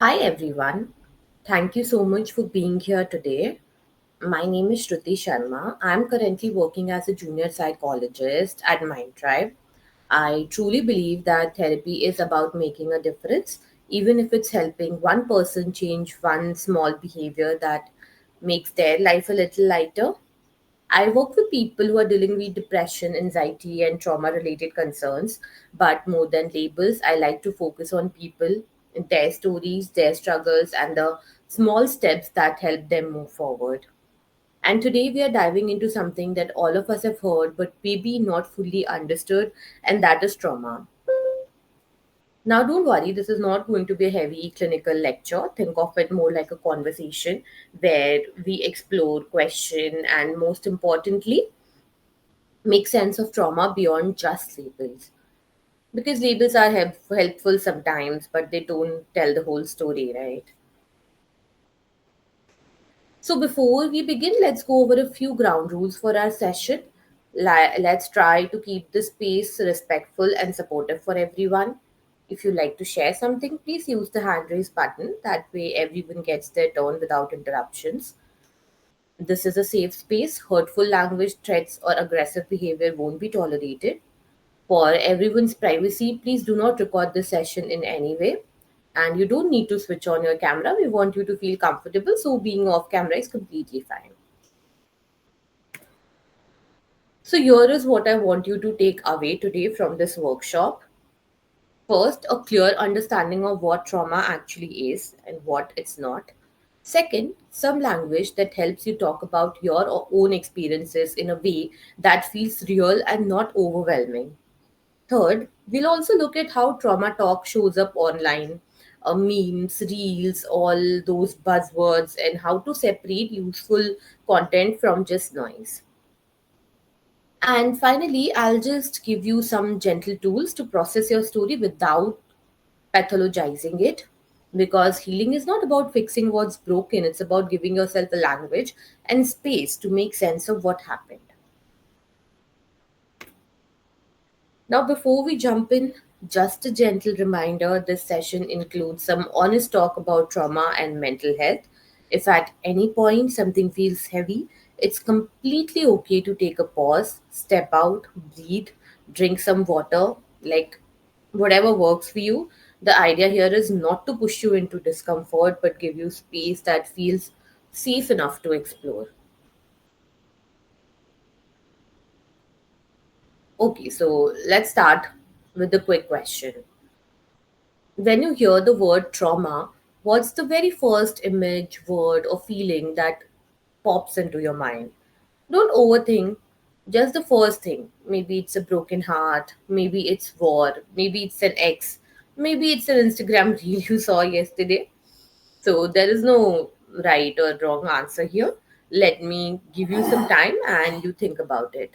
Hi everyone. Thank you so much for being here today. My name is Shruti Sharma. I'm currently working as a junior psychologist at Mindtribe. I truly believe that therapy is about making a difference, even if it's helping one person change one small behavior that makes their life a little lighter. I work with people who are dealing with depression, anxiety, and trauma related concerns. But more than labels, I like to focus on people, their stories, their struggles, and the small steps that help them move forward. And today we are diving into something that all of us have heard but maybe not fully understood, and that is trauma. Now, don't worry, this is not going to be a heavy clinical lecture. Think of it more like a conversation where we explore, question, and most importantly, make sense of trauma beyond just labels. Because labels are helpful sometimes, but they don't tell the whole story, right? So, before we begin, let's go over a few ground rules for our session. Let's try to keep the space respectful and supportive for everyone. If you like to share something, please use the hand raise button. That way, everyone gets their turn without interruptions. This is a safe space. Hurtful language, threats, or aggressive behavior won't be tolerated. For everyone's privacy, please do not record this session in any way. And you don't need to switch on your camera. We want you to feel comfortable, so being off camera is completely fine. So, here is what I want you to take away today from this workshop. First, a clear understanding of what trauma actually is and what it's not. Second, some language that helps you talk about your own experiences in a way that feels real and not overwhelming. Third, we'll also look at how trauma talk shows up online, memes, reels, all those buzzwords, and how to separate useful content from just noise. And finally, I'll just give you some gentle tools to process your story without pathologizing it. Because healing is not about fixing what's broken, it's about giving yourself a language and space to make sense of what happened. Now, before we jump in, just a gentle reminder this session includes some honest talk about trauma and mental health. If at any point something feels heavy, it's completely okay to take a pause, step out, breathe, drink some water, like whatever works for you. The idea here is not to push you into discomfort but give you space that feels safe enough to explore. Okay, so let's start with the quick question. When you hear the word trauma, what's the very first image, word, or feeling that pops into your mind? Don't overthink, just the first thing. Maybe it's a broken heart, maybe it's war, maybe it's an ex, maybe it's an Instagram reel you saw yesterday. So there is no right or wrong answer here. Let me give you some time and you think about it.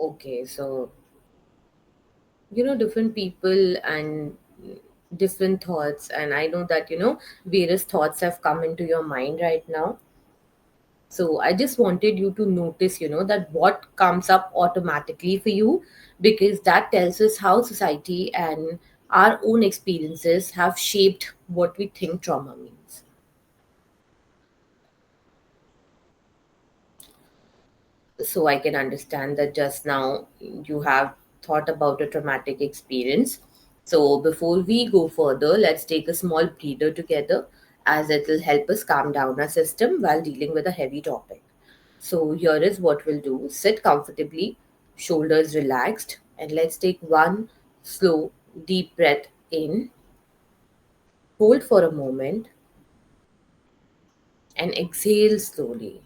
Okay, so different people and different thoughts, and I know that various thoughts have come into your mind right now. So I just wanted you to notice that what comes up automatically for you, because that tells us how society and our own experiences have shaped what we think trauma means. So I can understand that just now you have thought about a traumatic experience. So before we go further, let's take a small breather together, as it will help us calm down our system while dealing with a heavy topic. So here is what we'll do. Sit comfortably, shoulders relaxed, and let's take one slow, deep breath in, hold for a moment, and exhale slowly.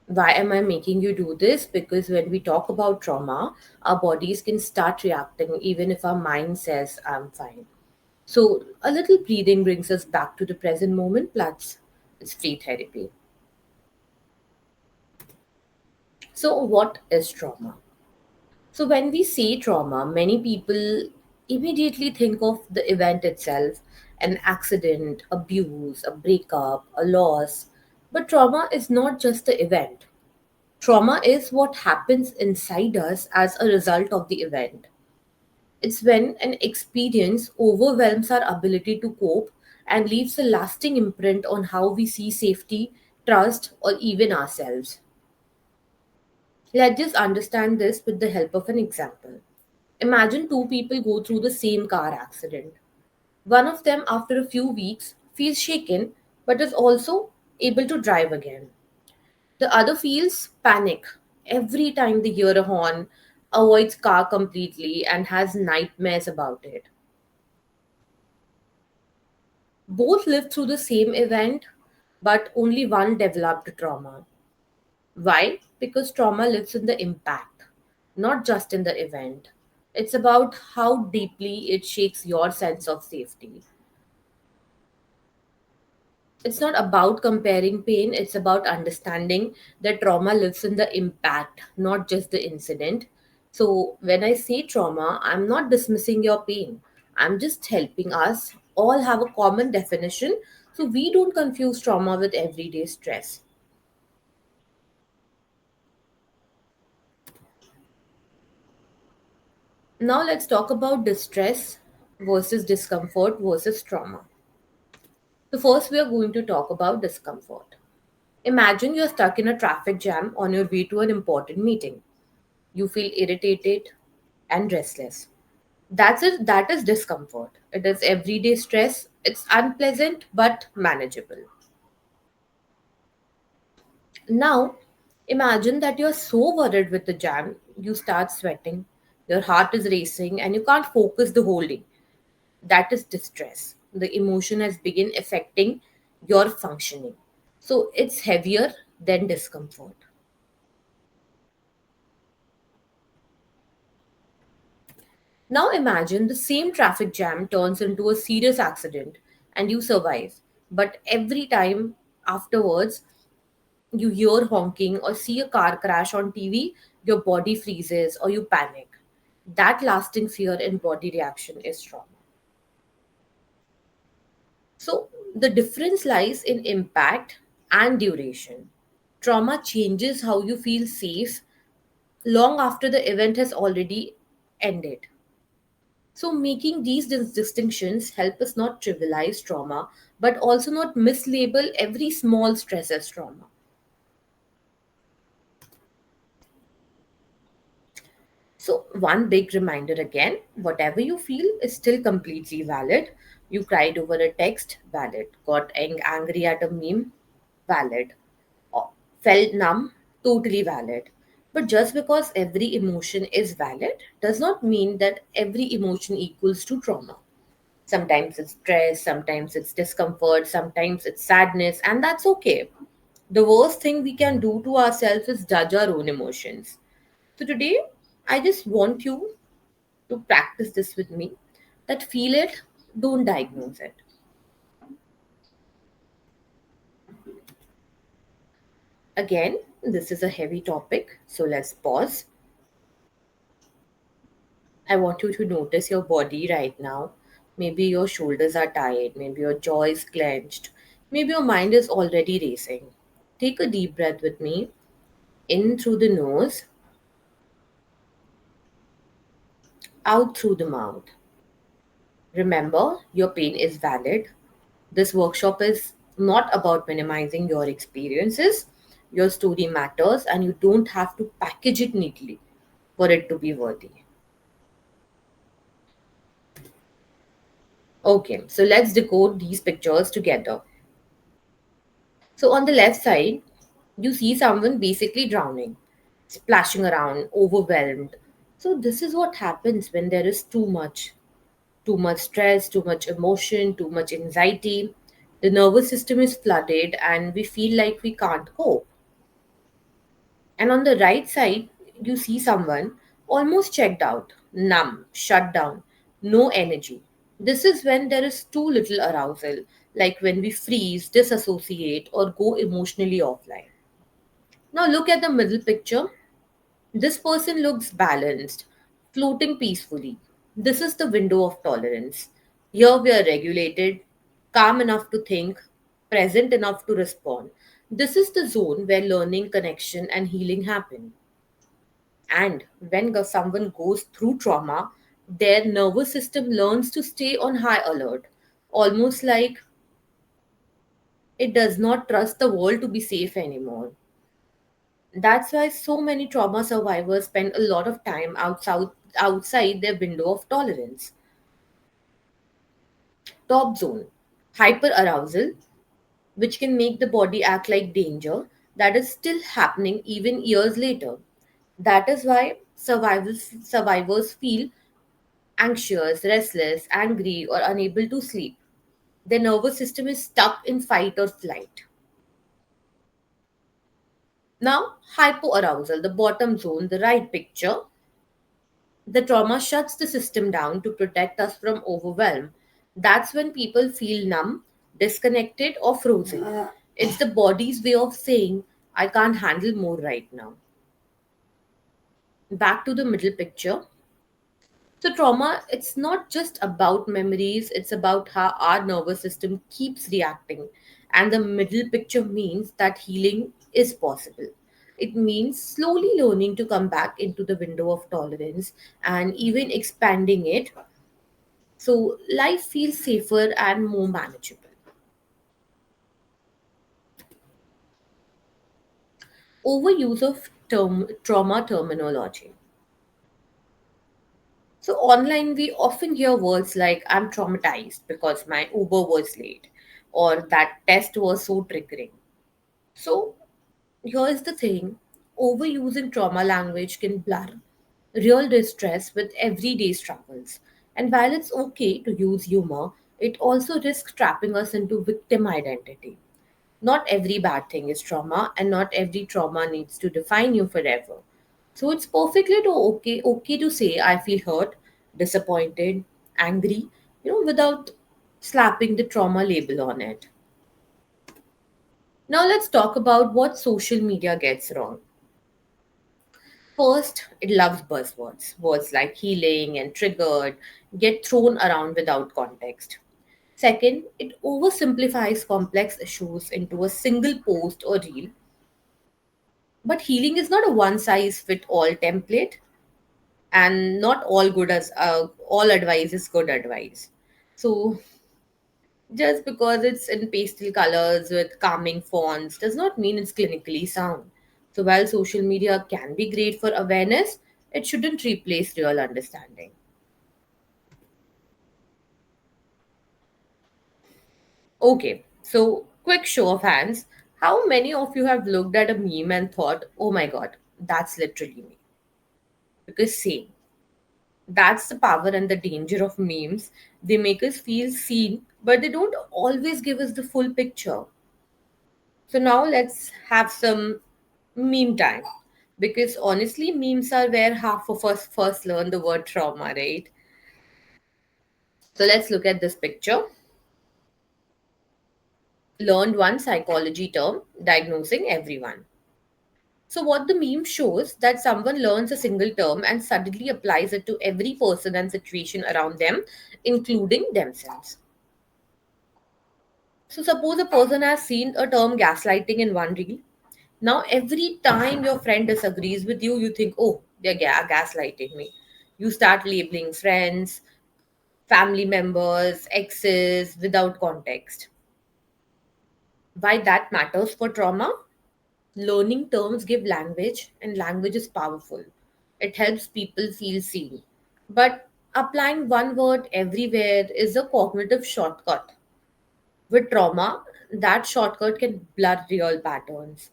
Why am I making you do this? Because when we talk about trauma, our bodies can start reacting even if our mind says, I'm fine. So, a little breathing brings us back to the present moment, plus it's free therapy. So, what is trauma? So, when we say trauma, many people immediately think of the event itself, an accident, abuse, a breakup, a loss. But trauma is not just the event. Trauma is what happens inside us as a result of the event. It's when an experience overwhelms our ability to cope and leaves a lasting imprint on how we see safety, trust, or even ourselves. Let's just understand this with the help of an example. Imagine two people go through the same car accident. One of them, after a few weeks, feels shaken but is also able to drive again. The other feels panic every time they hear a horn, avoids car completely, and has nightmares about it. Both lived through the same event, but only one developed trauma. Why? Because trauma lives in the impact, not just in the event. It's about how deeply it shakes your sense of safety. It's not about comparing pain, it's about understanding that trauma lives in the impact, not just the incident. So, when I say trauma, I'm not dismissing your pain. I'm just helping us all have a common definition so we don't confuse trauma with everyday stress. Now, let's talk about distress versus discomfort versus trauma. So, first, we are going to talk about discomfort. Imagine you're stuck in a traffic jam on your way to an important meeting. You feel irritated and restless. That is discomfort. It is everyday stress. It's unpleasant but manageable. Now, imagine that you're so worried with the jam, you start sweating, your heart is racing, and you can't focus the whole day. That is distress. The emotion has begun affecting your functioning. So it's heavier than discomfort. Now imagine the same traffic jam turns into a serious accident and you survive. But every time afterwards you hear honking or see a car crash on TV, your body freezes or you panic. That lasting fear and body reaction is trauma. So the difference lies in impact and duration. Trauma changes how you feel safe long after the event has already ended. So, making these distinctions help us not trivialize trauma, but also not mislabel every small stress as trauma. So, one big reminder again, whatever you feel is still completely valid. You cried over a text, valid. Got angry at a meme, valid. Or felt numb, totally valid. But just because every emotion is valid does not mean that every emotion equals to trauma. Sometimes it's stress, sometimes it's discomfort, sometimes it's sadness, and that's okay. The worst thing we can do to ourselves is judge our own emotions. So today, I just want you to practice this with me that feel it, don't diagnose it. Again, this is a heavy topic, so let's pause. I want you to notice your body right now. Maybe your shoulders are tight, maybe your jaw is clenched, maybe your mind is already racing. Take a deep breath with me, in through the nose, out through the mouth. Remember, your pain is valid. This workshop is not about minimizing your experiences. Your story matters, and you don't have to package it neatly for it to be worthy. Okay, so let's decode these pictures together. So, on the left side, you see someone basically drowning, splashing around, overwhelmed. So, this is what happens when there is too much stress, too much emotion, too much anxiety. The nervous system is flooded and we feel like we can't cope. And on the right side, you see someone almost checked out, numb, shut down, no energy. This is when there is too little arousal, like when we freeze, disassociate, or go emotionally offline. Now look at the middle picture. This person looks balanced, floating peacefully. This is the window of tolerance. Here we are regulated, calm enough to think, present enough to respond. This is the zone where learning, connection, and healing happen. And when someone goes through trauma, their nervous system learns to stay on high alert, almost like it does not trust the world to be safe anymore. That's why so many trauma survivors spend a lot of time outside their window of tolerance. Top zone, hyperarousal, which can make the body act like danger, that is still happening even years later. That is why survivors feel anxious, restless, angry, or unable to sleep. Their nervous system is stuck in fight or flight. Now, hypoarousal, the bottom zone, the right picture, the trauma shuts the system down to protect us from overwhelm. That's when people feel numb, disconnected, or frozen. It's the body's way of saying, I can't handle more right now. Back to the middle picture. So, trauma, it's not just about memories, it's about how our nervous system keeps reacting. And the middle picture means that healing is possible. It means slowly learning to come back into the window of tolerance and even expanding it so life feels safer and more manageable. Overuse of trauma terminology. So online we often hear words like I'm traumatized because my Uber was late or that test was so triggering. So here's the thing, overusing trauma language can blur real distress with everyday struggles. And while it's okay to use humor, it also risks trapping us into victim identity. Not every bad thing is trauma, and not every trauma needs to define you forever. So it's perfectly okay to say I feel hurt, disappointed, angry, without slapping the trauma label on it. Now let's talk about what social media gets wrong. First, it loves buzzwords. Words like healing and triggered get thrown around without context. Second, it oversimplifies complex issues into a single post or reel. But healing is not a one size fit all template, and not all all advice is good advice. So just because it's in pastel colors with calming fonts does not mean it's clinically sound. So while social media can be great for awareness, it shouldn't replace real understanding. Okay, so quick show of hands. How many of you have looked at a meme and thought, oh my god, that's literally me? Because same. That's the power and the danger of memes. They make us feel seen, but they don't always give us the full picture. So now let's have some meme time. Because honestly, memes are where half of us first learn the word trauma, right? So let's look at this picture. Learned one psychology term, diagnosing everyone. So what the meme shows that someone learns a single term and suddenly applies it to every person and situation around them, including themselves. So suppose a person has seen a term gaslighting in one reel. Now every time your friend disagrees with you, you think, oh, they're gaslighting me. You start labeling friends, family members, exes without context. Why that matters for trauma? Learning terms give language, and language is powerful. It helps people feel seen. But applying one word everywhere is a cognitive shortcut. With trauma, that shortcut can blur real patterns.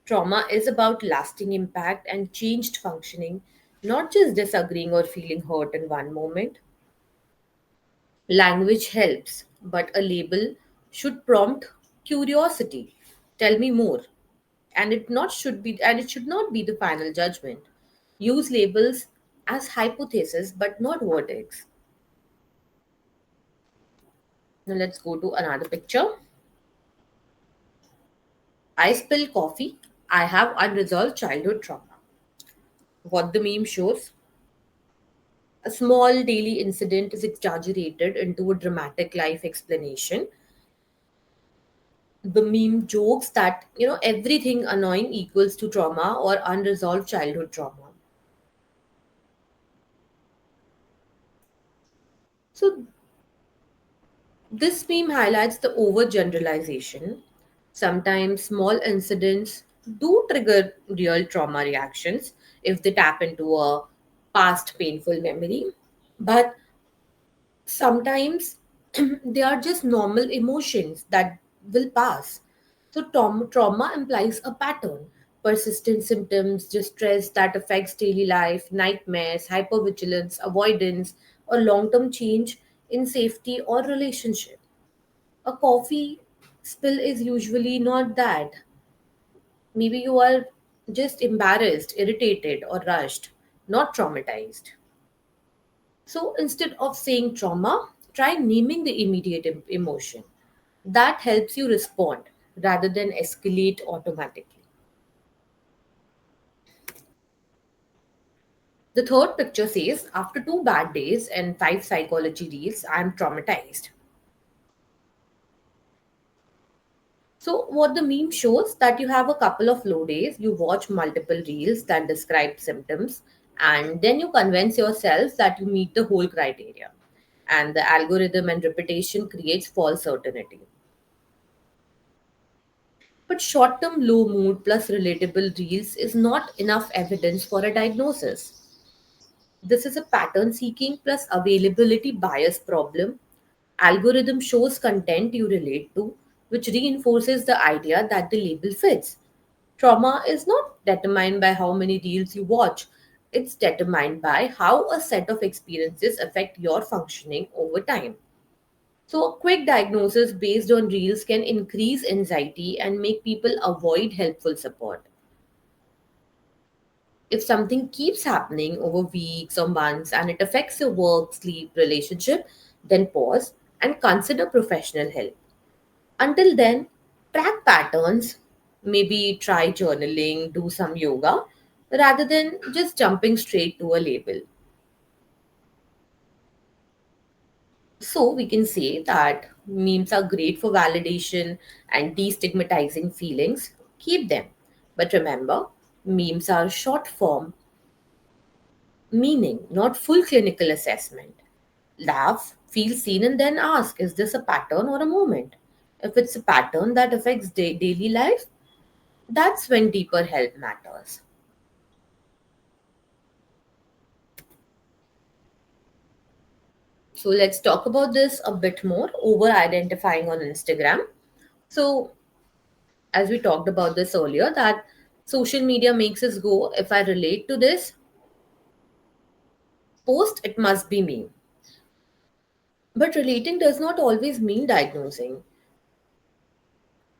Trauma is about lasting impact and changed functioning, not just disagreeing or feeling hurt in one moment. Language helps, but a label should prompt curiosity. Tell me more. And it should not be the final judgment. Use labels as hypotheses but not verdicts. Now let's go to another picture. I spill coffee. I have unresolved childhood trauma. What the meme shows: a small daily incident is exaggerated into a dramatic life explanation. The meme jokes that, everything annoying equals to trauma or unresolved childhood trauma. So this meme highlights the overgeneralization. Sometimes small incidents do trigger real trauma reactions if they tap into a past painful memory. But sometimes they are just normal emotions that will pass. So trauma implies a pattern: persistent symptoms, distress that affects daily life, nightmares, hypervigilance, avoidance, or long-term change in safety or relationship. A coffee spill is usually not that. Maybe you are just embarrassed, irritated, or rushed, not traumatized. So instead of saying trauma, try naming the immediate emotion. That helps you respond rather than escalate automatically. The third picture says, after 2 bad days and 5 psychology reels, I'm traumatized. So, what the meme shows that you have a couple of low days, you watch multiple reels that describe symptoms, and then you convince yourself that you meet the whole criteria. And the algorithm and repetition creates false certainty. But short term low mood plus relatable reels is not enough evidence for a diagnosis. This is a pattern seeking plus availability bias problem. Algorithm shows content you relate to, which reinforces the idea that the label fits. Trauma is not determined by how many reels you watch, it's determined by how a set of experiences affect your functioning over time. So, a quick diagnosis based on reels can increase anxiety and make people avoid helpful support. If something keeps happening over weeks or months and it affects your work, sleep, relationship, then pause and consider professional help. Until then, track patterns, maybe try journaling, do some yoga, rather than just jumping straight to a label. So, we can say that memes are great for validation and destigmatizing feelings. Keep them. But remember, memes are short form meaning, not full clinical assessment. Laugh, feel seen, and then ask, is this a pattern or a moment? If it's a pattern that affects daily life, that's when deeper help matters. So let's talk about this a bit more: over identifying on Instagram. So, as we talked about this earlier, that social media makes us go, if I relate to this post, it must be me. But relating does not always mean diagnosing.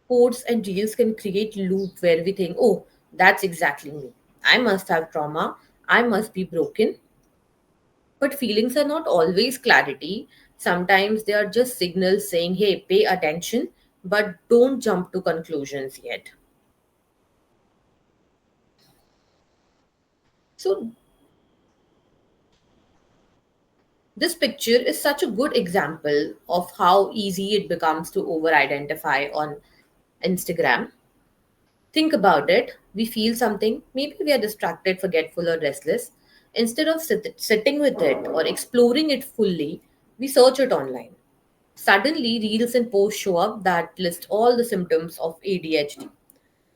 Quotes and reels can create loop where we think, oh, that's exactly me. I must have trauma. I must be broken. But feelings are not always clarity. Sometimes they are just signals saying, hey, pay attention, but don't jump to conclusions yet. So, this picture is such a good example of how easy it becomes to over identify on Instagram. Think about it. We feel something, maybe we are distracted, forgetful, or restless. Instead of sitting with it or exploring it fully, we search it online. Suddenly, reels and posts show up that list all the symptoms of ADHD.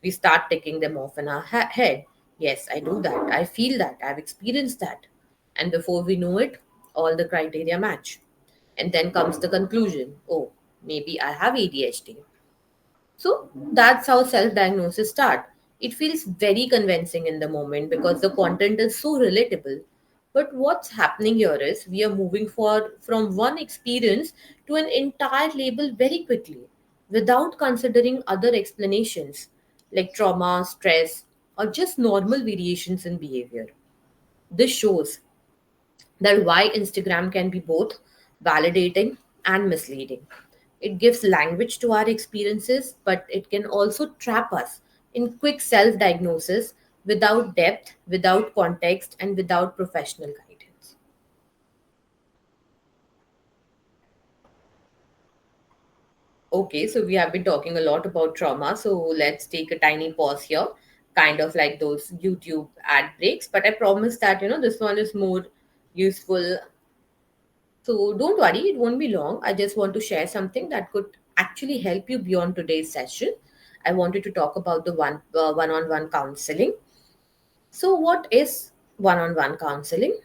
We start ticking them off in our head. Yes, I do that. I feel that. I've experienced that. And before we know it, all the criteria match. And then comes the conclusion: oh, maybe I have ADHD. So that's how self diagnosis start. It feels very convincing in the moment because the content is so relatable. But what's happening here is we are moving from one experience to an entire label very quickly without considering other explanations. like trauma, stress, or just normal variations in behavior. This shows that why Instagram can be both validating and misleading. It gives language to our experiences, but it can also trap us in quick self diagnosis without depth, without context, and without professional guidance. Okay, so we have been talking a lot about trauma, so let's take a tiny pause here, kind of like those YouTube ad breaks. But I promise that this one is more useful. So don't worry, it won't be long. I just want to share something that could actually help you beyond today's session. I wanted to talk about the one-on-one counseling. So what is one-on-one counseling?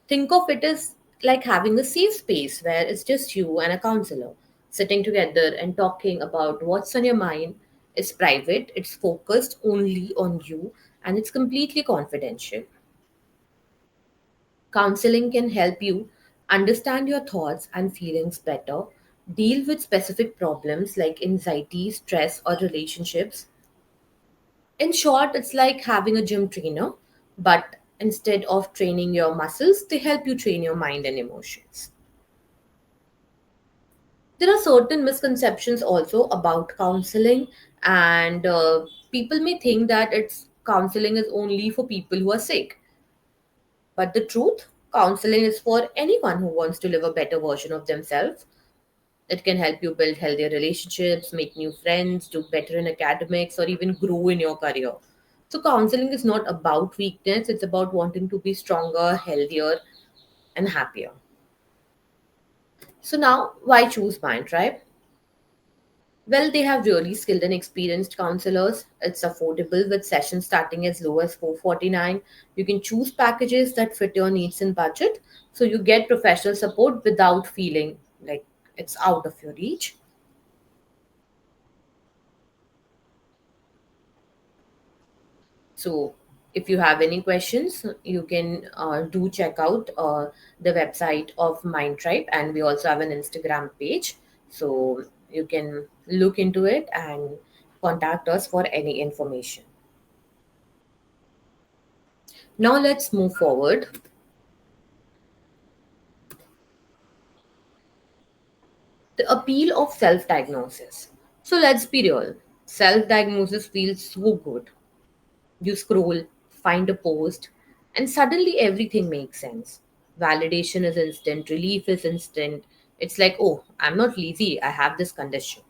Think of it as like having a safe space where it's just you and a counselor sitting together and talking about what's on your mind. It's private, it's focused only on you, and it's completely confidential. Counseling can help you understand your thoughts and feelings better, deal with specific problems like anxiety, stress, or relationships. In short, it's like having a gym trainer, but instead of training your muscles, they help you train your mind and emotions. There are certain misconceptions also about counseling, and people may think that it's counseling is only for people who are sick. But the truth, counseling is for anyone who wants to live a better version of themselves. It can help you build healthier relationships, make new friends, do better in academics, or even grow in your career. So, counseling is not about weakness, it's about wanting to be stronger, healthier, and happier. So, now why choose Mind Tribe? Well, they have really skilled and experienced counselors. It's affordable with sessions starting as low as 449. You can choose packages that fit your needs and budget. So you get professional support without feeling like it's out of your reach. So if you have any questions, you can do check out the website of Mind Tribe, and we also have an Instagram page. So you can look into it and contact us for any information. Now let's move forward. The appeal of self diagnosis. So let's be real. Self diagnosis feels so good. You scroll, find a post, and suddenly everything makes sense. Validation is instant, relief is instant. It's like, oh, I'm not lazy, I have this condition.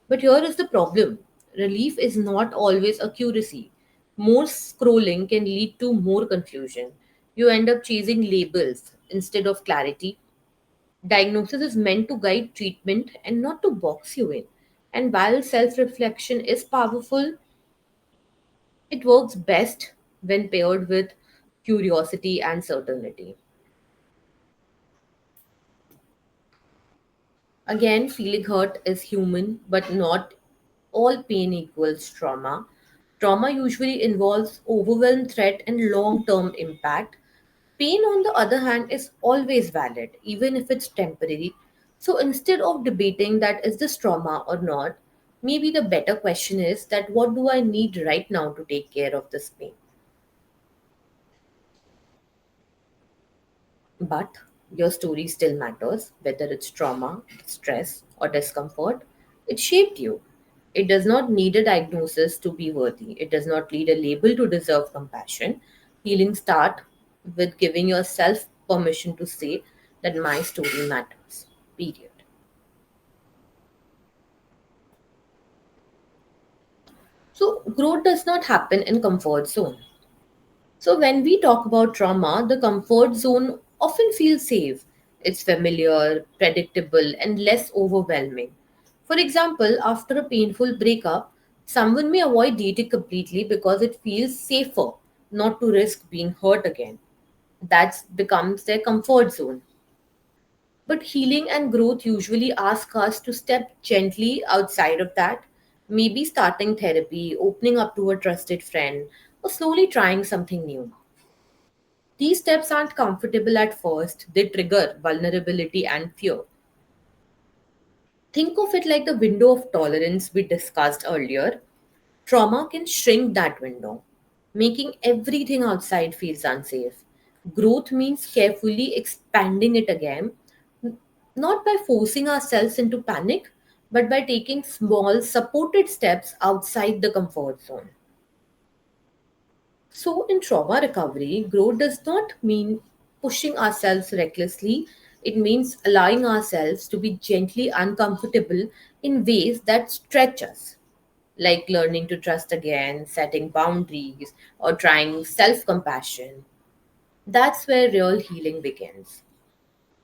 But here is the problem, relief is not always accuracy. More scrolling can lead to more confusion. You end up chasing labels instead of clarity. Diagnosis is meant to guide treatment and not to box you in. And while self reflection is powerful, it works best when paired with curiosity and certainty. Again, feeling hurt is human, but not all pain equals trauma. Trauma usually involves overwhelm, threat, and long term impact. Pain, on the other hand, is always valid, even if it's temporary. So instead of debating that is this trauma or not, maybe the better question is that what do I need right now to take care of this pain? But your story still matters, whether it's trauma, stress, or discomfort. It shaped you. It does not need a diagnosis to be worthy. It does not need a label to deserve compassion. Healing start with giving yourself permission to say that my story matters. Period. So growth does not happen in comfort zone. So, when we talk about trauma, the comfort zone often feels safe. It's familiar, predictable, and less overwhelming. For example, after a painful breakup, someone may avoid dating completely because it feels safer not to risk being hurt again. That becomes their comfort zone. But healing and growth usually ask us to step gently outside of that, maybe starting therapy, opening up to a trusted friend, or slowly trying something new. These steps aren't comfortable at first, they trigger vulnerability and fear. Think of it like the window of tolerance we discussed earlier. Trauma can shrink that window, making everything outside feels unsafe. Growth means carefully expanding it again, not by forcing ourselves into panic, but by taking small, supported steps outside the comfort zone. So, in trauma recovery, growth does not mean pushing ourselves recklessly. It means allowing ourselves to be gently uncomfortable in ways that stretch us, like learning to trust again, setting boundaries, or trying self compassion. That's where real healing begins.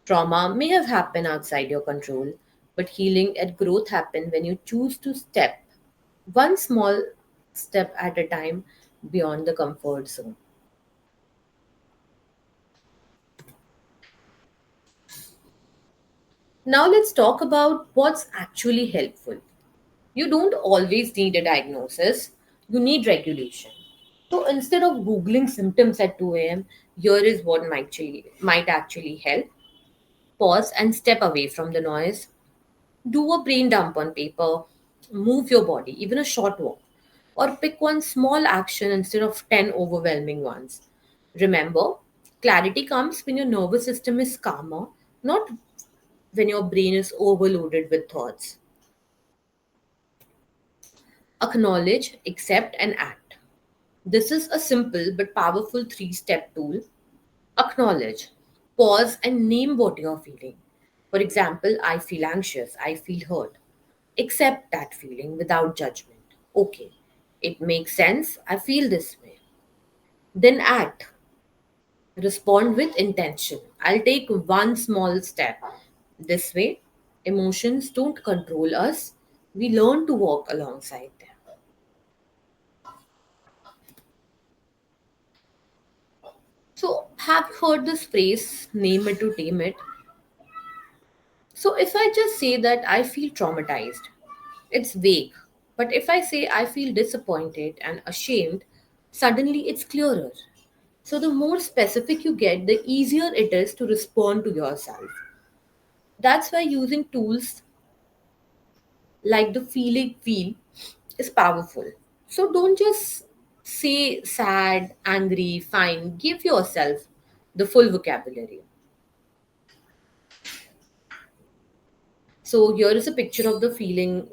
Trauma may have happened outside your control, but healing and growth happen when you choose to step one small step at a time beyond the comfort zone. Now let's talk about what's actually helpful. You don't always need a diagnosis, you need regulation. So instead of Googling symptoms at 2 a.m., here is what might actually help. Pause and step away from the noise. Do a brain dump on paper. Move your body, even a short walk. Or pick one small action instead of 10 overwhelming ones. Remember, clarity comes when your nervous system is calmer, not when your brain is overloaded with thoughts. Acknowledge, accept, and act. This is a simple but powerful three-step tool. Acknowledge. Pause and name what you're feeling. For example, I feel anxious, I feel hurt. Accept that feeling without judgment. Okay, it makes sense, I feel this way. Then act. Respond with intention. I'll take one small step. This way, emotions don't control us, we learn to walk alongside them. So, have you heard this phrase, name it to tame it? So, if I just say that I feel traumatized, it's vague. But if I say I feel disappointed and ashamed, suddenly it's clearer. So, the more specific you get, the easier it is to respond to yourself. That's why using tools like the feeling wheel is powerful. So, don't just say sad, angry, fine. Give yourself the full vocabulary. So here is a picture of the feeling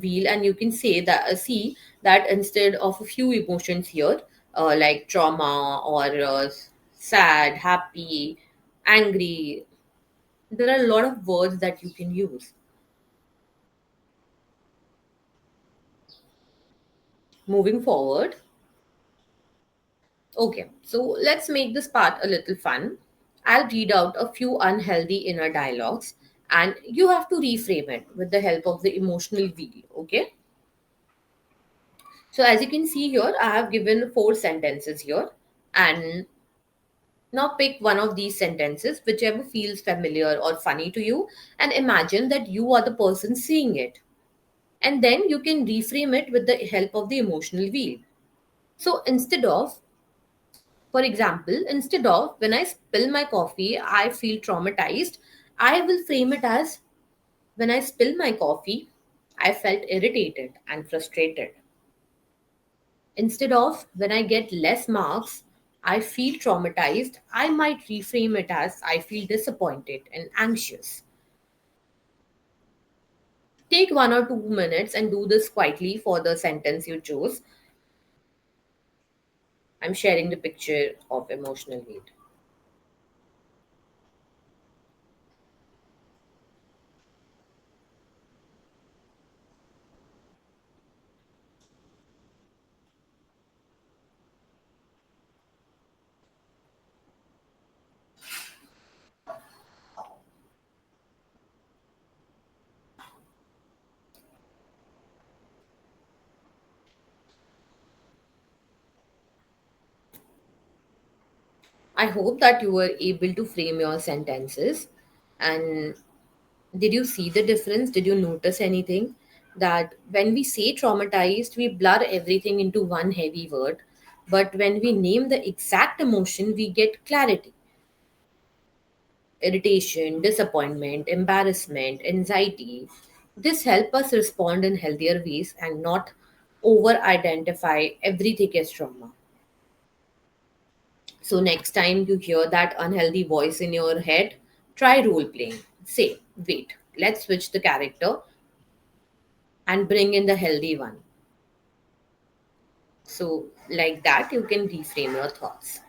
wheel, and you can say that see that instead of a few emotions here, like trauma or sad, happy, angry, there are a lot of words that you can use. Moving forward, okay, so let's make this part a little fun. I'll read out a few unhealthy inner dialogues, and you have to reframe it with the help of the emotional wheel. Okay. So as you can see here, I have given four sentences here. And now pick one of these sentences, whichever feels familiar or funny to you, and imagine that you are the person seeing it. And then you can reframe it with the help of the emotional wheel. So for example, instead of when I spill my coffee, I feel traumatized, I will frame it as when I spill my coffee, I felt irritated and frustrated. Instead of when I get less marks, I feel traumatized, I might reframe it as I feel disappointed and anxious. Take 1 or 2 minutes and do this quietly for the sentence you chose. I'm sharing the picture of emotional weight. I hope that you were able to frame your sentences. And did you see the difference? Did you notice anything? That when we say traumatized, we blur everything into one heavy word. But when we name the exact emotion, we get clarity. Irritation, disappointment, embarrassment, anxiety. This help us respond in healthier ways and not over identify everything as trauma. So next time you hear that unhealthy voice in your head, try role playing. Say, wait, let's switch the character and bring in the healthy one. So, like that, you can reframe your thoughts.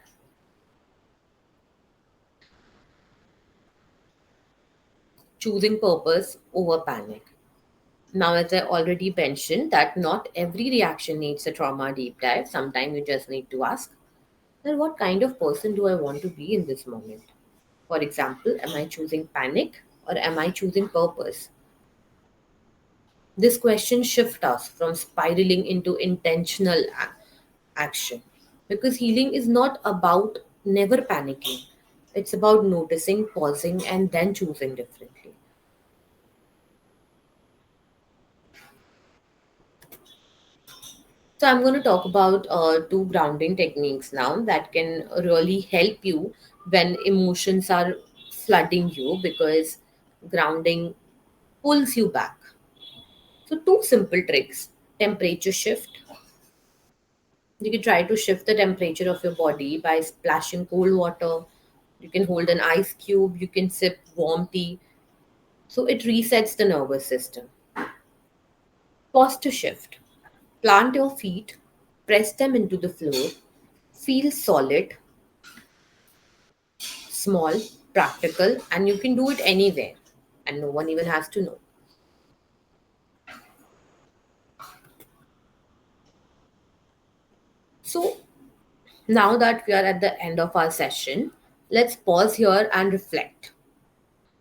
Choosing purpose over panic. Now, as I already mentioned, that not every reaction needs a trauma deep dive. Sometimes you just need to ask, then what kind of person do I want to be in this moment? For example, am I choosing panic or am I choosing purpose? This question shifts us from spiraling into intentional action. Because healing is not about never panicking, it's about noticing, pausing, and then choosing differently. So, I'm going to talk about two grounding techniques now that can really help you when emotions are flooding you because grounding pulls you back. So, two simple tricks: temperature shift. You can try to shift the temperature of your body by splashing cold water. You can hold an ice cube, you can sip warm tea. So it resets the nervous system. Posture shift. Plant your feet, press them into the floor, feel solid, small, practical, and you can do it anywhere. And no one even has to know. So now that we are at the end of our session, let's pause here and reflect.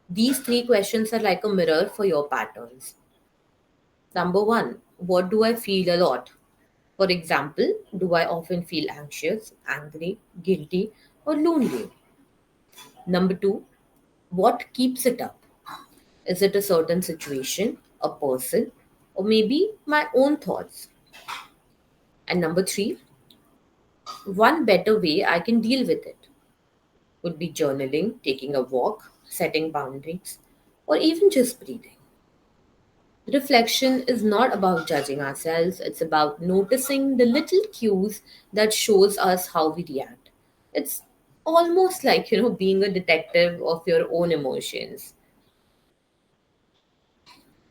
These three questions are like a mirror for your patterns. Number one, what do I feel a lot? For example, do I often feel anxious, angry, guilty, or lonely? Number two, what keeps it up? Is it a certain situation, a person, or maybe my own thoughts? And number three, one better way I can deal with it would be journaling, taking a walk, setting boundaries, or even just breathing. Reflection is not about judging ourselves, it's about noticing the little cues that shows us how we react. It's almost like, being a detective of your own emotions.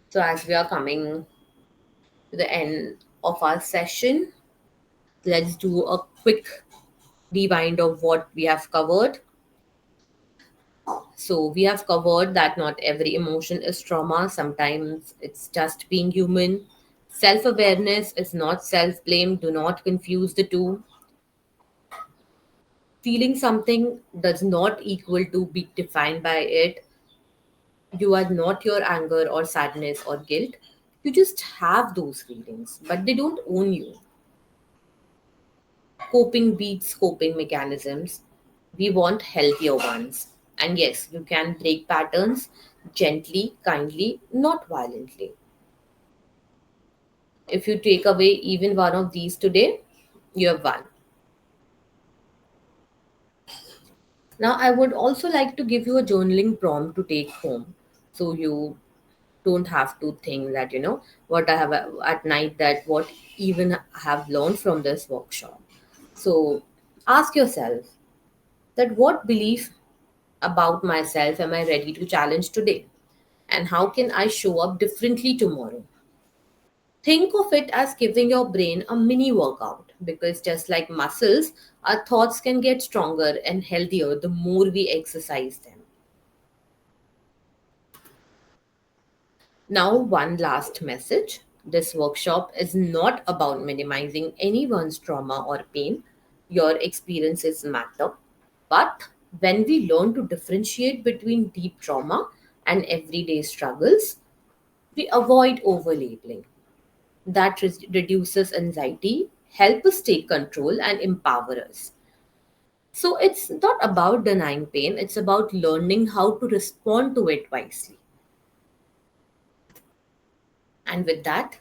So as we are coming to the end of our session, let's do a quick rewind of what we have covered. So we have covered that not every emotion is trauma, sometimes it's just being human. Self awareness is not self blame, do not confuse the two. Feeling something does not equal to be defined by it. You are not your anger or sadness or guilt. You just have those feelings, but they don't own you. Coping beats coping mechanisms. We want healthier ones. And yes, you can break patterns gently, kindly, not violently. If you take away even one of these today, you have won. Now, I would also like to give you a journaling prompt to take home. So you don't have to think that, what I have at night, that what even I have learned from this workshop. So ask yourself that what belief about myself am I ready to challenge today? And how can I show up differently tomorrow? Think of it as giving your brain a mini workout because just like muscles, our thoughts can get stronger and healthier the more we exercise them. Now, one last message. This workshop is not about minimizing anyone's trauma or pain. Your experiences matter. But when we learn to differentiate between deep trauma and everyday struggles, we avoid overlabeling. That reduces anxiety, help us take control, and empower us. So it's not about denying pain, it's about learning how to respond to it wisely. And with that,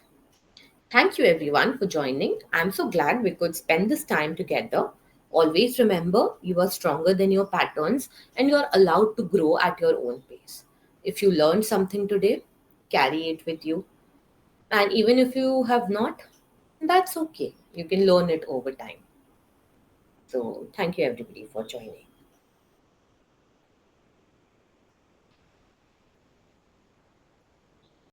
thank you everyone for joining. I'm so glad we could spend this time together. Always remember you are stronger than your patterns and you are allowed to grow at your own pace. If you learned something today, carry it with you. And even if you have not, That's okay. You can learn it over time. So, thank you everybody for joining.